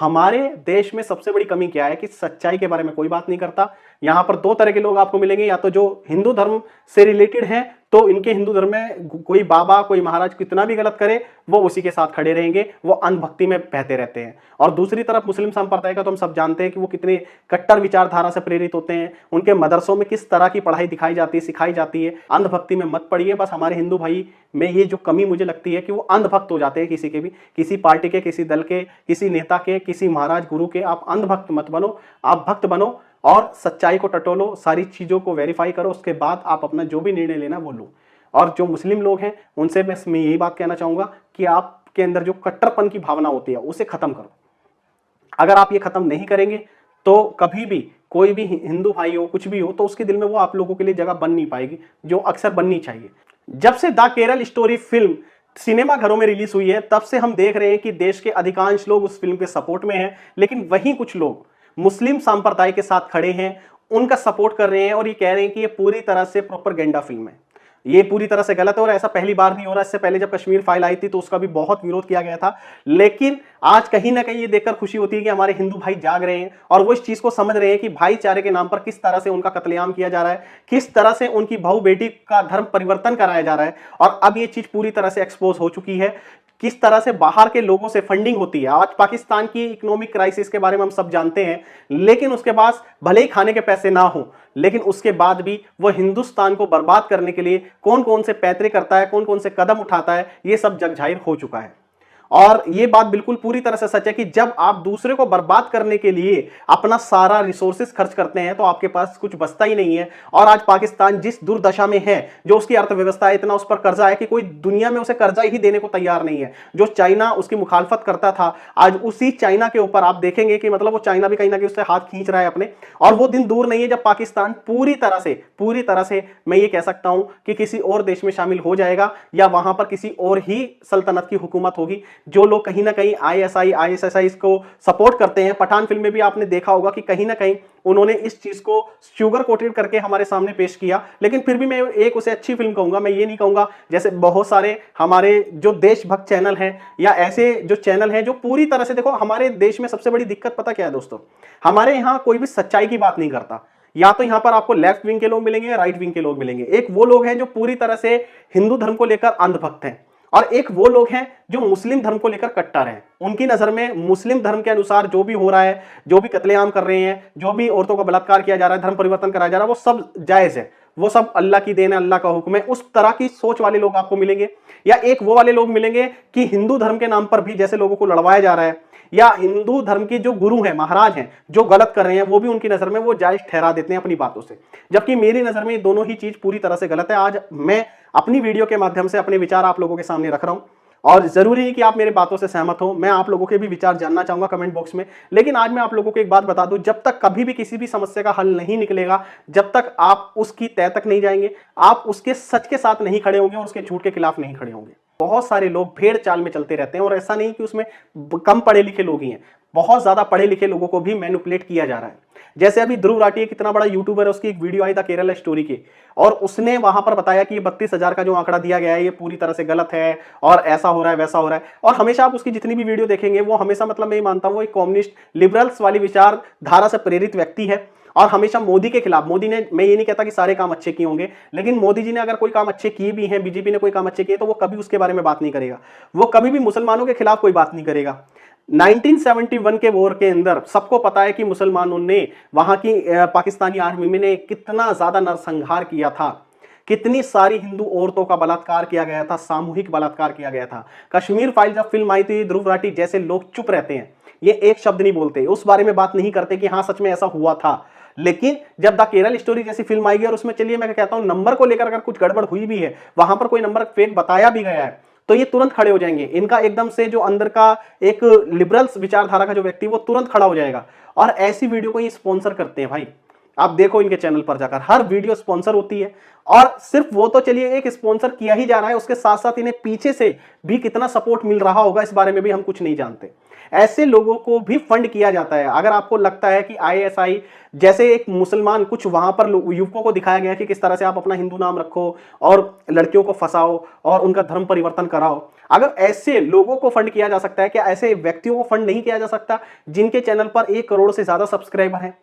हमारे देश में सबसे बड़ी कमी क्या है कि सच्चाई के बारे में कोई बात नहीं करता। यहां पर दो तरह के लोग आपको मिलेंगे, या तो जो हिंदू धर्म से रिलेटेड हैं तो इनके हिंदू धर्म में कोई बाबा कोई महाराज कितना भी गलत करे वो उसी के साथ खड़े रहेंगे, वो अंधभक्ति में बहते रहते हैं। और दूसरी तरफ मुस्लिम संप्रदाय का तो हम सब जानते हैं कि वो कितने कट्टर विचारधारा से प्रेरित होते हैं। उनके मदरसों में किस तरह की पढ़ाई दिखाई जाती है, सिखाई जाती है। अंधभक्ति में मत पड़िए। बस हमारे हिंदू भाई में ये जो कमी मुझे लगती है कि वो अंधभक्त हो जाते हैं किसी के भी, किसी पार्टी के, किसी दल के, किसी नेता के, किसी महाराज गुरु के। आप अंधभक्त मत बनो, आप भक्त बनो और सच्चाई को टटोलो, सारी चीजों को वेरीफाई करो, उसके बाद आप अपना जो भी निर्णय लेना वो लो। और जो मुस्लिम लोग हैं उनसे बस मैं यही बात कहना चाहूंगा कि आपके अंदर जो कट्टरपन की भावना होती है उसे खत्म करो। अगर आप ये खत्म नहीं करेंगे तो कभी भी कोई भी हिंदू भाई हो, कुछ भी हो, तो उसके दिल में वो आप लोगों के लिए जगह बन नहीं पाएगी जो अक्सर बननी चाहिए। जब से the Kerala story film cinema घरों में रिलीज हुई है तब से हम देख रहे हैं कि देश के अधिकांश लोग उस फिल्म के सपोर्ट में हैं, लेकिन वहीं कुछ लोग मुस्लिम संप्रदाय के साथ खड़े हैं, उनका सपोर्ट कर रहे हैं और ये कह रहे हैं कि ये पूरी तरह से प्रोपेगेंडा फिल्म है, ये पूरी तरह से गलत है। और ऐसा पहली बार नहीं हो रहा, इससे पहले जब कश्मीर फाइल आई थी तो उसका भी बहुत विरोध किया गया था। लेकिन आज कहीं ना कहीं ये देखकर खुशी होती है कि हमारे हिंदू भाई जाग रहे हैं और वो इस चीज को समझ रहे हैं कि भाईचारे के नाम पर किस तरह से उनका कत्लेआम किया जा रहा है, किस तरह से उनकी बहू बेटी का धर्म परिवर्तन कराया जा रहा है। और अब ये चीज पूरी तरह से एक्सपोज हो चुकी है, किस तरह से बाहर के लोगों से फंडिंग होती है। आज पाकिस्तान की इकोनॉमिक क्राइसिस के बारे में हम सब जानते हैं, लेकिन उसके पास भले ही खाने के पैसे ना हो, लेकिन उसके बाद भी वो हिंदुस्तान को बर्बाद करने के लिए कौन कौन से पैतरे करता है, कौन कौन से कदम उठाता है, ये सब जग जाहिर हो चुका है। और ये बात बिल्कुल पूरी तरह से सच है कि जब आप दूसरे को बर्बाद करने के लिए अपना सारा रिसोर्सेस खर्च करते हैं तो आपके पास कुछ बचता ही नहीं है। और आज पाकिस्तान जिस दुर्दशा में है, जो उसकी अर्थव्यवस्था है, इतना उस पर कर्जा है कि कोई दुनिया में उसे कर्जा ही देने को तैयार नहीं है। जो चाइना उसकी मुखालफत करता था, आज उसी चाइना के ऊपर आप देखेंगे कि मतलब वो चाइना भी कहीं ना कहीं उससे हाथ खींच रहा है अपने। और वो दिन दूर नहीं है जब पाकिस्तान पूरी तरह से मैं ये कह सकता हूं कि किसी और देश में शामिल हो जाएगा, या वहां पर किसी और ही सल्तनत की हुकूमत होगी। जो लोग कहीं ना कहीं आईएसआई को सपोर्ट करते हैं, पठान फिल्म में भी आपने देखा होगा कि कहीं ना कहीं उन्होंने इस चीज को शुगर कोटेड करके हमारे सामने पेश किया। लेकिन फिर भी मैं एक उसे अच्छी फिल्म कहूंगा, मैं ये नहीं कहूंगा जैसे बहुत सारे हमारे जो देशभक्त चैनल हैं या ऐसे जो चैनल हैं जो पूरी तरह से, देखो हमारे देश में सबसे बड़ी दिक्कत पता क्या है दोस्तों, हमारे यहां कोई भी सच्चाई की बात नहीं करता। या तो यहां पर आपको लेफ्ट विंग के लोग मिलेंगे या राइट विंग के लोग मिलेंगे। एक वो लोग हैं जो पूरी तरह से हिंदू धर्म को लेकर अंधभक्त हैं, और एक वो लोग हैं जो मुस्लिम धर्म को लेकर कट्टर हैं। उनकी नजर में मुस्लिम धर्म के अनुसार जो भी हो रहा है, जो भी कत्लेआम कर रहे हैं, जो भी औरतों का बलात्कार किया जा रहा है, धर्म परिवर्तन कराया जा रहा है, वो सब जायज है, वो सब अल्लाह की देन है, अल्लाह का हुक्म है। उस तरह की सोच वाले लोग आपको मिलेंगे। या एक वो वाले लोग मिलेंगे कि हिंदू धर्म के नाम पर भी जैसे लोगों को लड़वाया जा रहा है, या हिंदू धर्म के जो गुरु हैं, महाराज हैं, जो गलत कर रहे हैं, वो भी उनकी नजर में वो जायज ठहरा देते हैं अपनी बातों से। जबकि मेरी नजर में ये दोनों ही चीज पूरी तरह से गलत है। आज मैं अपनी वीडियो के माध्यम से अपने विचार आप लोगों के सामने रख रहा हूं, और जरूरी नहीं कि आप मेरे बातों से सहमत हो, मैं आप लोगों के भी विचार जानना चाहूंगा कमेंट बॉक्स में। लेकिन आज मैं आप लोगों को एक बात बता दूं, जब तक कभी भी किसी भी समस्या का हल नहीं निकलेगा, जब तक आप उसकी तह तक नहीं जाएंगे, आप उसके सच के साथ नहीं खड़े होंगे और उसके झूठ के खिलाफ नहीं खड़े होंगे। बहुत सारे लोग भेड़ चाल में चलते रहते हैं, और ऐसा नहीं कि उसमें कम पढ़े लिखे लोग ही हैं, बहुत ज्यादा पढ़े लिखे लोगों को भी मैनिपुलेट किया जा रहा है। जैसे अभी ध्रुव राठी कितना बड़ा यूट्यूबर है, उसकी एक वीडियो आई था केरला स्टोरी की, और उसने वहां पर बताया कि ये 32,000 का जो आंकड़ा दिया गया है ये पूरी तरह से गलत है, और ऐसा हो रहा है, वैसा हो रहा है। और हमेशा आप उसकी जितनी भी वीडियो देखेंगे वो हमेशा, मतलब मैं मानता हूं वो एक कम्युनिस्ट लिबरल्स वाली विचारधारा से प्रेरित व्यक्ति है, और हमेशा मोदी के खिलाफ। मोदी ने, मैं ये नहीं कहता कि सारे काम अच्छे किए होंगे, लेकिन मोदी जी ने अगर कोई काम अच्छे किए भी हैं, बीजेपी ने कोई काम अच्छे किए, तो वो कभी उसके बारे में बात नहीं करेगा। वो कभी भी मुसलमानों के खिलाफ कोई बात नहीं करेगा। 1971 के वॉर के अंदर सबको पता है कि मुसलमानों ने, वहां की पाकिस्तानी आर्मी ने कितना ज्यादा नरसंहार किया था, कितनी सारी हिंदू औरतों का बलात्कार किया गया था, सामूहिक बलात्कार किया गया था। कश्मीर फाइल जब फिल्म आई थी, ध्रुव राठी जैसे लोग चुप रहते हैं, ये एक शब्द नहीं बोलते, उस बारे में बात नहीं करते कि हाँ सच में ऐसा हुआ था। लेकिन जब द केरल स्टोरी जैसी फिल्म आएगी और उसमें, चलिए मैं कहता हूं नंबर को लेकर अगर कुछ गड़बड़ हुई भी है, वहां पर कोई नंबर फेक बताया भी गया है, तो ये तुरंत खड़े हो जाएंगे। इनका एकदम से जो अंदर का एक लिबरल्स विचारधारा का जो व्यक्ति, वो तुरंत खड़ा हो जाएगा, और ऐसी वीडियो को ये स्पॉन्सर करते हैं भाई। आप देखो इनके चैनल पर जाकर हर वीडियो स्पॉन्सर होती है, और सिर्फ वो तो चलिए एक स्पॉन्सर किया ही जा रहा है, उसके साथ साथ इन्हें पीछे से भी कितना सपोर्ट मिल रहा होगा इस बारे में भी हम कुछ नहीं जानते। ऐसे लोगों को भी फंड किया जाता है। अगर आपको लगता है कि आईएसआई जैसे एक मुसलमान, कुछ वहां पर युवकों को दिखाया गया कि किस तरह से आप अपना हिंदू नाम रखो और लड़कियों को फंसाओ और उनका धर्म परिवर्तन कराओ, अगर ऐसे लोगों को फंड किया जा सकता है, क्या ऐसे व्यक्तियों को फंड नहीं किया जा सकता जिनके चैनल पर 1 करोड़ से ज्यादा सब्सक्राइबर हैं,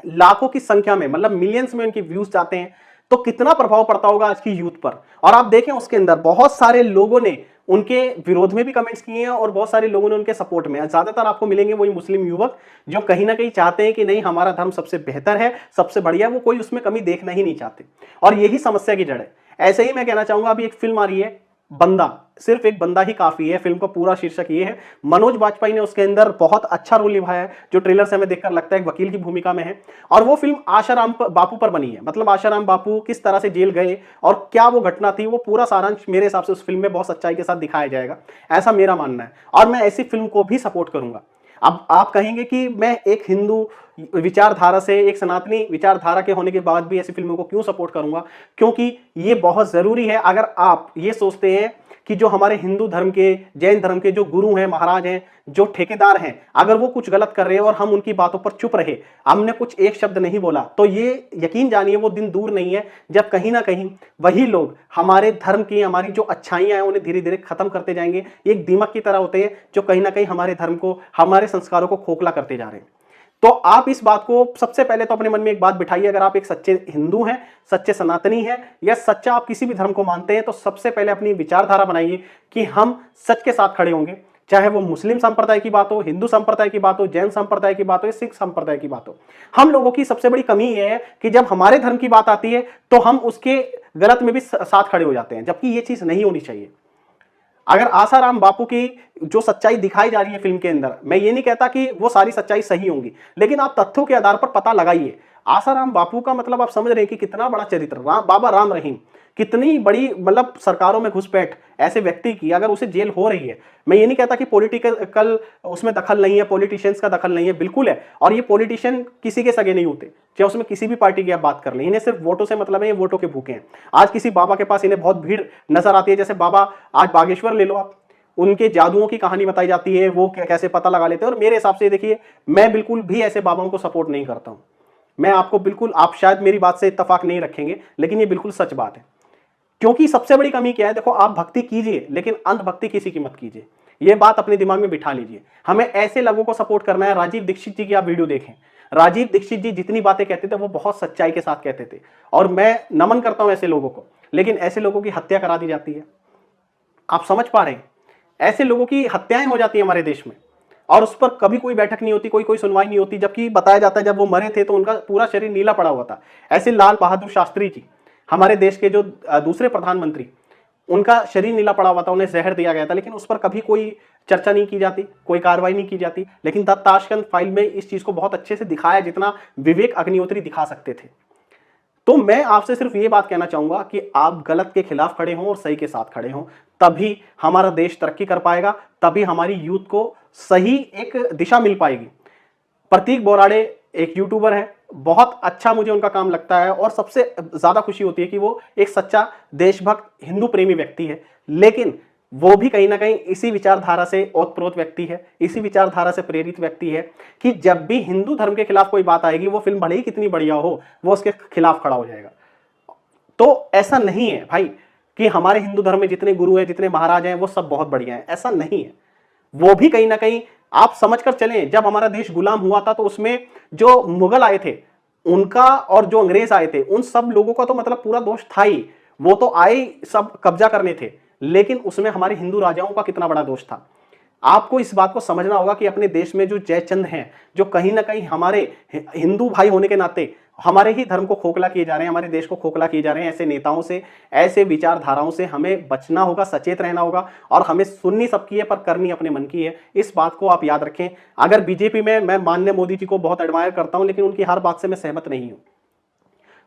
लाखों की संख्या में, मतलब मिलियंस में उनके व्यूज जाते हैं? तो कितना प्रभाव पड़ता होगा आज की यूथ पर। और आप देखें उसके अंदर बहुत सारे लोगों ने उनके विरोध में भी कमेंट्स किए हैं और बहुत सारे लोगों ने उनके सपोर्ट में। ज्यादातर आपको मिलेंगे वही मुस्लिम युवक जो कहीं ना कहीं चाहते हैं कि नहीं, हमारा धर्म सबसे बेहतर है, सबसे बढ़िया, वो कोई उसमें कमी देखना ही नहीं चाहते, और यही समस्या की जड़ है। ऐसे ही मैं कहना चाहूंगा, अभी एक फिल्म आ रही है बंदा, सिर्फ एक बंदा ही काफी है, फिल्म का पूरा शीर्षक ये है। मनोज बाजपेयी ने उसके अंदर बहुत अच्छा रोल निभाया है, जो ट्रेलर से हमें देखकर लगता है एक वकील की भूमिका में है। और वो फिल्म आशाराम बापू पर बनी है, मतलब आशाराम बापू किस तरह से जेल गए और क्या वो घटना थी, वो पूरा सारांश मेरे हिसाब से उस फिल्म में बहुत सच्चाई के साथ दिखाया जाएगा, ऐसा मेरा मानना है। और मैं ऐसी फिल्म को भी सपोर्ट करूंगा। अब आप कहेंगे कि मैं एक हिंदू विचारधारा से, एक सनातनी विचारधारा के होने के बाद भी ऐसी फिल्मों को क्यों सपोर्ट करूंगा, क्योंकि ये बहुत जरूरी है। अगर आप ये सोचते हैं कि जो हमारे हिंदू धर्म के, जैन धर्म के जो गुरु हैं, महाराज हैं, जो ठेकेदार हैं, अगर वो कुछ गलत कर रहे हैं और हम उनकी बातों पर चुप रहे, हमने कुछ एक शब्द नहीं बोला, तो ये यकीन जानिए वो दिन दूर नहीं है जब कहीं ना कहीं वही लोग हमारे धर्म की, हमारी जो अच्छाइयां हैं उन्हें धीरे धीरे खत्म करते जाएंगे। एक दीमक की तरह होते हैं जो कहीं ना कहीं हमारे धर्म को, हमारे संस्कारों को खोखला करते जा रहे हैं। तो आप इस बात को सबसे पहले तो अपने मन में एक बात बिठाइए, अगर आप एक सच्चे हिंदू हैं, सच्चे सनातनी हैं, या सच्चा आप किसी भी धर्म को मानते हैं, तो सबसे पहले अपनी विचारधारा बनाइए कि हम सच के साथ खड़े होंगे, चाहे वो मुस्लिम संप्रदाय की बात हो, हिंदू संप्रदाय की बात हो, जैन संप्रदाय की बात हो, सिख संप्रदाय की बात हो। हम लोगों की सबसे बड़ी कमी यह है कि जब हमारे धर्म की बात आती है तो हम उसके गलत में भी साथ खड़े हो जाते हैं, जबकि ये चीज नहीं होनी चाहिए। अगर आसाराम बापू की जो सच्चाई दिखाई जा रही है फिल्म के अंदर, मैं ये नहीं कहता कि वो सारी सच्चाई सही होंगी, लेकिन आप तथ्यों के आधार पर पता लगाइए। आसाराम बापू का मतलब आप समझ रहे हैं कि कितना बड़ा चरित्र, बाबा राम रहीम, कितनी बड़ी मतलब सरकारों में घुसपैठ ऐसे व्यक्ति की, अगर उसे जेल हो रही है। मैं ये नहीं कहता कि पॉलिटिकल उसमें दखल नहीं है, पॉलिटिशियंस का दखल नहीं है, बिल्कुल है। और ये पॉलिटिशियन किसी के सगे नहीं होते, चाहे उसमें किसी भी पार्टी की आप बात कर लें, इन्हें सिर्फ वोटों से मतलब है, ये वोटों के भूखे हैं। आज किसी बाबा के पास इन्हें बहुत भीड़ नजर आती है, जैसे बाबा आज बागेश्वर ले लो आप, उनके जादुओं की कहानी बताई जाती है, वो कैसे पता लगा लेते हैं। और मेरे हिसाब से देखिए, मैं बिल्कुल भी ऐसे बाबाओं को सपोर्ट नहीं करता हूं। मैं आपको बिल्कुल, आप शायद मेरी बात से इत्तेफाक नहीं रखेंगे, लेकिन ये बिल्कुल सच बात है। क्योंकि सबसे बड़ी कमी क्या है, देखो आप भक्ति कीजिए लेकिन अंधभक्ति किसी की मत कीजिए, ये बात अपने दिमाग में बिठा लीजिए। हमें ऐसे लोगों को सपोर्ट करना है। राजीव दीक्षित जी की आप वीडियो देखें, राजीव दीक्षित जी जितनी बातें कहते थे वो बहुत सच्चाई के साथ कहते थे, और मैं नमन करता हूं ऐसे लोगों को। लेकिन ऐसे लोगों की हत्या करा दी जाती है, आप समझ पा रहे हैं? ऐसे लोगों की हत्याएं हो जाती है हमारे देश में, और उस पर कभी कोई बैठक नहीं होती, कोई सुनवाई नहीं होती। जबकि बताया जाता है जब वो मरे थे तो उनका पूरा शरीर नीला पड़ा हुआ था। ऐसे लाल बहादुर शास्त्री जी, हमारे देश के जो दूसरे प्रधानमंत्री, उनका शरीर नीला पड़ा हुआ था, उन्हें जहर दिया गया था, लेकिन उस पर कभी कोई चर्चा नहीं की जाती, कोई कार्रवाई नहीं की जाती। लेकिन ताशकंद फाइल में इस चीज को बहुत अच्छे से दिखाया, जितना विवेक अग्निहोत्री दिखा सकते थे। तो मैं आपसे सिर्फ ये बात कहना चाहूंगा कि आप गलत के खिलाफ खड़े हों और सही के साथ खड़े हों, तभी हमारा देश तरक्की कर पाएगा, तभी हमारी यूथ को सही एक दिशा मिल पाएगी। प्रतीक बोराड़े एक यूट्यूबर है, बहुत अच्छा मुझे उनका काम लगता है, और सबसे ज्यादा खुशी होती है कि वो एक सच्चा देशभक्त हिंदू प्रेमी व्यक्ति है। लेकिन वो भी कहीं ना कहीं इसी विचारधारा से ओतप्रोत व्यक्ति है, इसी विचारधारा से प्रेरित व्यक्ति है कि जब भी हिंदू धर्म के खिलाफ कोई बात आएगी, वो फिल्म भले ही कितनी बढ़िया हो, वो उसके खिलाफ खड़ा हो जाएगा। तो ऐसा नहीं है भाई कि हमारे हिंदू धर्म में जितने गुरु हैं, जितने महाराज हैं, वो सब बहुत बढ़िया हैं, ऐसा नहीं है। वो भी कहीं ना कहीं आप समझकर चलें, जब हमारा देश गुलाम हुआ था तो उसमें जो मुगल आए थे उनका, और जो अंग्रेज आए थे, उन सब लोगों का तो मतलब पूरा दोष था ही। वो तो आए सब कब्जा करने थे, लेकिन उसमें हमारे हिंदू राजाओं का कितना बड़ा दोष था। आपको इस बात को समझना होगा कि अपने देश में जो जयचंद हैं, जो कहीं ना कहीं हमारे हिंदू भाई होने के नाते हमारे ही धर्म को खोखला किए जा रहे हैं, हमारे देश को खोखला किए जा रहे हैं, ऐसे नेताओं से, ऐसे विचारधाराओं से हमें बचना होगा, सचेत रहना होगा। और हमें सुननी सबकी है पर करनी अपने मन की है, इस बात को आप याद रखें। अगर बीजेपी में, मैं माननीय मोदी जी को बहुत एडमायर करता हूं, लेकिन उनकी हर बात से मैं सहमत नहीं हूं।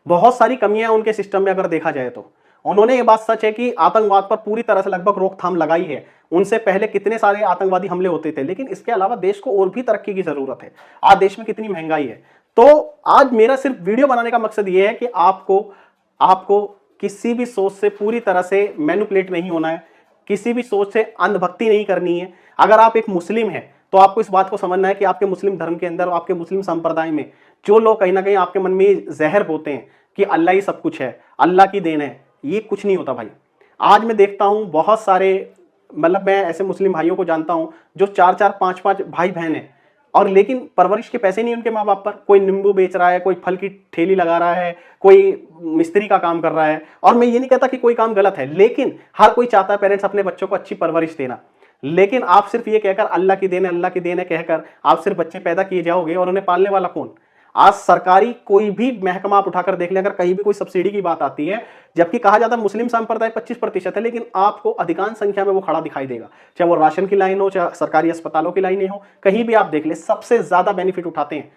बहुत सारी कमियां उनके सिस्टम में अगर देखा जाए तो, उन्होंने ये बात सच है कि आतंकवाद पर पूरी तरह से लगभग रोकथाम लगाई है। उनसे पहले कितने सारे आतंकवादी हमले होते थे, लेकिन इसके अलावा देश को और भी तरक्की की जरूरत है। आज देश में कितनी महंगाई है। तो आज मेरा सिर्फ वीडियो बनाने का मकसद ये है कि आपको किसी भी सोच से पूरी तरह से मैनिपुलेट नहीं होना है, किसी भी सोच से अंधभक्ति नहीं करनी है। अगर आप एक मुस्लिम हैं तो आपको इस बात को समझना है कि आपके मुस्लिम धर्म के अंदर, आपके मुस्लिम संप्रदाय में जो लोग कहीं ना कहीं आपके मन में जहर बोते हैं कि अल्लाह ही सब कुछ है, अल्लाह की देन है, ये कुछ नहीं होता भाई। आज मैं देखता हूं बहुत सारे, मतलब मैं ऐसे मुस्लिम भाइयों को जानता हूं जो 4-4, 5-5 भाई बहन हैं, और लेकिन परवरिश के पैसे नहीं उनके माँ बाप पर। कोई नींबू बेच रहा है, कोई फल की ठेली लगा रहा है, कोई मिस्त्री का काम कर रहा है। और मैं ये नहीं कहता कि कोई काम गलत है, लेकिन हर कोई चाहता है पेरेंट्स अपने बच्चों को अच्छी परवरिश देना। लेकिन आप सिर्फ ये कहकर अल्लाह की देन है, अल्लाह की देन है कहकर आप सिर्फ बच्चे पैदा किए जाओगे, और उन्हें पालने वाला कौन? आज सरकारी कोई भी महकमा आप उठाकर देख लें, अगर कहीं भी कोई सब्सिडी की बात आती है, जबकि कहा जाता है मुस्लिम संप्रदाय 25% है, लेकिन आपको अधिकांश संख्या में वो खड़ा दिखाई देगा। चाहे वो राशन की लाइन हो, चाहे सरकारी अस्पतालों की लाइनें हो, कहीं भी आप देख ले सबसे ज्यादा बेनिफिट उठाते हैं,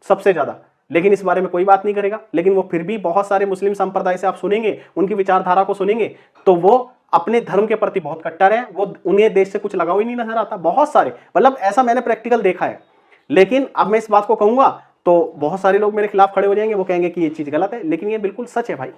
सबसे ज्यादा। लेकिन इस बारे में कोई बात नहीं करेगा। लेकिन वो फिर भी बहुत सारे मुस्लिम संप्रदाय से आप सुनेंगे, उनकी विचारधारा को सुनेंगे, तो वो अपने धर्म के प्रति बहुत कट्टर है। वो उन्हें देश से कुछ लगाव ही नहीं नजर आता। बहुत सारे, मतलब ऐसा मैंने प्रैक्टिकल देखा है। लेकिन अब मैं इस बात को कहूंगा तो बहुत सारे लोग मेरे खिलाफ खड़े हो जाएंगे, वो कहेंगे कि ये चीज गलत है, लेकिन ये बिल्कुल सच है भाई।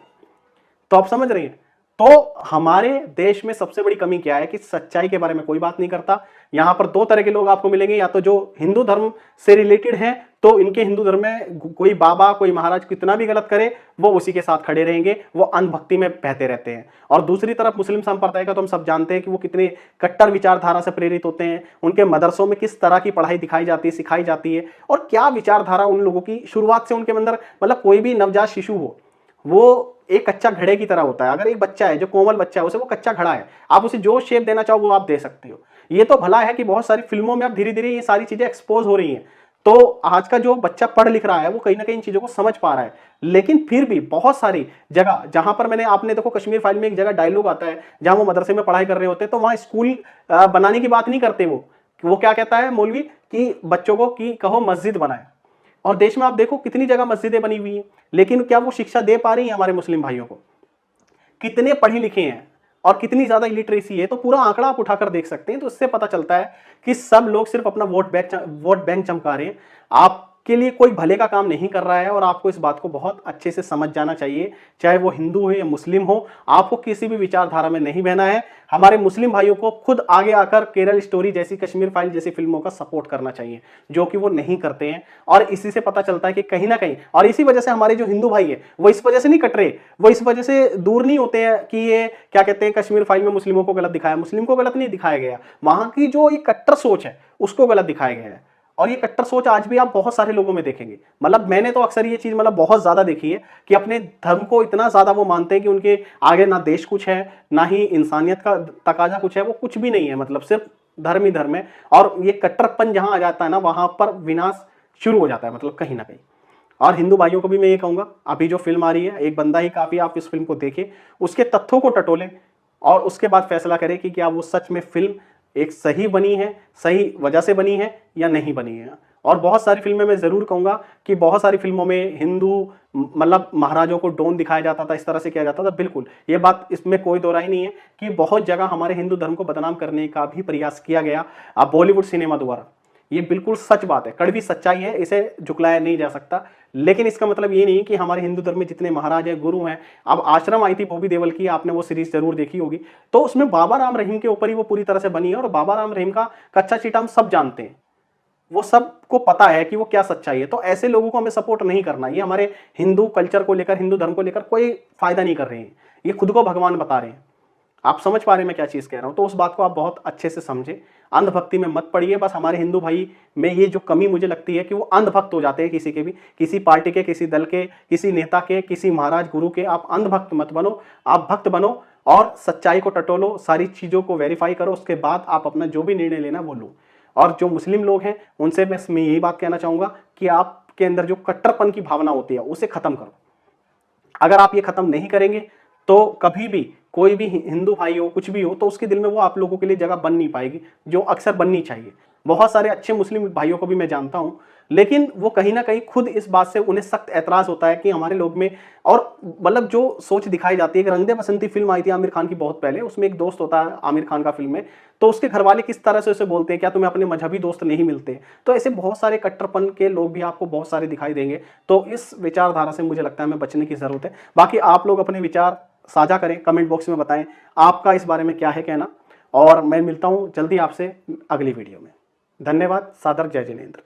तो आप समझ रहे हैं। तो हमारे देश में सबसे बड़ी कमी क्या है कि सच्चाई के बारे में कोई बात नहीं करता। यहां पर दो तरह के लोग आपको मिलेंगे, या तो जो हिंदू धर्म से रिलेटेड हैं, तो इनके हिंदू धर्म में कोई बाबा, कोई महाराज कितना भी गलत करे वो उसी के साथ खड़े रहेंगे, वो अंधभक्ति में बहते रहते हैं। और दूसरी तरफ मुस्लिम संप्रदाय का तो हम सब जानते हैं कि वो कितने कट्टर विचारधारा से प्रेरित होते हैं। उनके मदरसों में किस तरह की पढ़ाई दिखाई जाती है, सिखाई जाती है, और क्या विचारधारा उन लोगों की शुरुआत से उनके अंदर, मतलब कोई भी नवजात शिशु हो वो एक कच्चा घड़े की तरह होता है। अगर एक बच्चा है जो कोमल बच्चा है, उसे वो कच्चा घड़ा है, आप उसे जो शेप देना चाहो वो आप दे सकते हो। ये तो भला है कि बहुत सारी फिल्मों में अब धीरे धीरे ये सारी चीजें एक्सपोज हो रही हैं, तो आज का जो बच्चा पढ़ लिख रहा है वो कहीं ना कहीं इन चीजों को समझ पा रहा है। लेकिन फिर भी बहुत सारी जगह जहां पर आपने देखो कश्मीर फाइल में एक जगह डायलॉग आता है जहां वो मदरसे में पढ़ाई कर रहे होते हैं, तो वहां स्कूल बनाने की बात नहीं करते। वो क्या कहता है मौलवी कि बच्चों को कि कहो मस्जिद बनाए। और देश में आप देखो कितनी जगह मस्जिदें बनी हुई हैं, लेकिन क्या वो शिक्षा दे पा रही है हमारे मुस्लिम भाइयों को? कितने पढ़े लिखे हैं और कितनी ज्यादा इलिटरेसी है, तो पूरा आंकड़ा आप उठाकर देख सकते हैं। तो इससे पता चलता है कि सब लोग सिर्फ अपना वोट बैंक चमका रहे हैं, आपके लिए कोई भले का काम नहीं कर रहा है। और आपको इस बात को बहुत अच्छे से समझ जाना चाहिए, चाहे वो हिंदू हो या मुस्लिम हो, आपको किसी भी विचारधारा में नहीं बहना है। हमारे मुस्लिम भाइयों को खुद आगे आकर केरल स्टोरी जैसी, कश्मीर फाइल जैसी फिल्मों का सपोर्ट करना चाहिए, जो कि वो नहीं करते हैं। और इसी से पता चलता है कि कहीं ना कहीं, और इसी वजह से हमारे जो हिंदू भाई है वो इस वजह से नहीं कट रहे, वो इस वजह से दूर नहीं होते हैं कि ये क्या कहते हैं कश्मीर फाइल में मुस्लिमों को गलत दिखाया। मुस्लिम को गलत नहीं दिखाया गया, वहां की जो एक कट्टर सोच है उसको गलत दिखाया गया है। और ये कट्टर सोच आज भी आप बहुत सारे लोगों में देखेंगे। मतलब मैंने तो अक्सर ये चीज मतलब बहुत ज्यादा देखी है कि अपने धर्म को इतना ज्यादा वो मानते हैं कि उनके आगे ना देश कुछ है, ना ही इंसानियत का तकाजा कुछ है, वो कुछ भी नहीं है, मतलब सिर्फ धर्म ही धर्म है। और ये कट्टरपन जहां आ जाता है ना, वहां पर विनाश शुरू हो जाता है, मतलब कहीं ना कहीं। और हिंदू भाइयों को भी मैं ये कहूंगा, अभी जो फिल्म आ रही है एक बंदा ही काफी, आप इस फिल्म को देखें, उसके तथ्यों को टटोलें और उसके बाद फैसला करें कि क्या वो सच में फिल्म एक सही बनी है, सही वजह से बनी है या नहीं बनी है। और बहुत सारी फिल्में मैं जरूर कहूंगा कि बहुत सारी फिल्मों में हिंदू मतलब महाराजों को डॉन दिखाया जाता था, इस तरह से किया जाता था। बिल्कुल ये बात, इसमें कोई दो राय नहीं है कि बहुत जगह हमारे हिंदू धर्म को बदनाम करने का भी प्रयास किया गया अब बॉलीवुड सिनेमा द्वारा। ये बिल्कुल सच बात है, कड़वी सच्चाई है, इसे झुकलाया नहीं जा सकता। लेकिन इसका मतलब ये नहीं कि हमारे हिंदू धर्म में जितने महाराज है, गुरु हैं, अब आश्रम आई थी बॉबी देओल की, आपने वो सीरीज जरूर देखी होगी, तो उसमें बाबा राम रहीम के ऊपर ही वो पूरी तरह से बनी है। और बाबा राम रहीम का कच्चा चीटा हम सब जानते हैं, वो सबको पता है कि वो क्या सच्चाई है। तो ऐसे लोगों को हमें सपोर्ट नहीं करना। ये हमारे हिंदू कल्चर को लेकर, हिंदू धर्म को लेकर कोई फायदा नहीं कर रहे हैं, ये खुद को भगवान बता रहे हैं। आप समझ पा रहे हैं मैं क्या चीज कह रहा हूं? तो उस बात को आप बहुत अच्छे से समझे, अंधभक्ति में मत पड़िए। बस हमारे हिंदू भाई में ये जो कमी मुझे लगती है कि वो अंधभक्त हो जाते हैं किसी के भी, किसी पार्टी के, किसी दल के, किसी नेता के, किसी महाराज गुरु के। आप अंधभक्त मत बनो, आप भक्त बनो और सच्चाई को टटोलो, सारी चीजों को वेरीफाई करो, उसके बाद आप अपना जो भी निर्णय लेना वो लो। और जो मुस्लिम लोग हैं उनसे बस मैं यही बात कहना चाहूंगा कि आपके अंदर जो कट्टरपन की भावना होती है उसे खत्म करो। अगर आप ये खत्म नहीं करेंगे तो कभी भी कोई भी हिंदू भाई हो, कुछ भी हो, तो उसके दिल में वो आप लोगों के लिए जगह बन नहीं पाएगी जो अक्सर बननी चाहिए। बहुत सारे अच्छे मुस्लिम भाइयों को भी मैं जानता हूं, लेकिन वो कहीं ना कहीं खुद इस बात से उन्हें सख्त ऐतराज होता है कि हमारे लोग में, और मतलब जो सोच दिखाई जाती है कि रंग दे बसंती फिल्म आई थी आमिर खान की बहुत पहले, उसमें एक दोस्त होता है आमिर खान का फिल्म में, तो उसके घर वाले किस तरह से उसे बोलते हैं क्या तुम्हें अपने मजहबी दोस्त नहीं मिलते। तो ऐसे बहुत सारे कट्टरपन के लोग भी आपको बहुत सारे दिखाई देंगे। तो इस विचारधारा से मुझे लगता है हमें बचने की जरूरत है। बाकी आप लोग अपने विचार साझा करें, कमेंट बॉक्स में बताएं आपका इस बारे में क्या है कहना, और मैं मिलता हूं जल्दी आपसे अगली वीडियो में। धन्यवाद। सादर जय जिनेंद्र।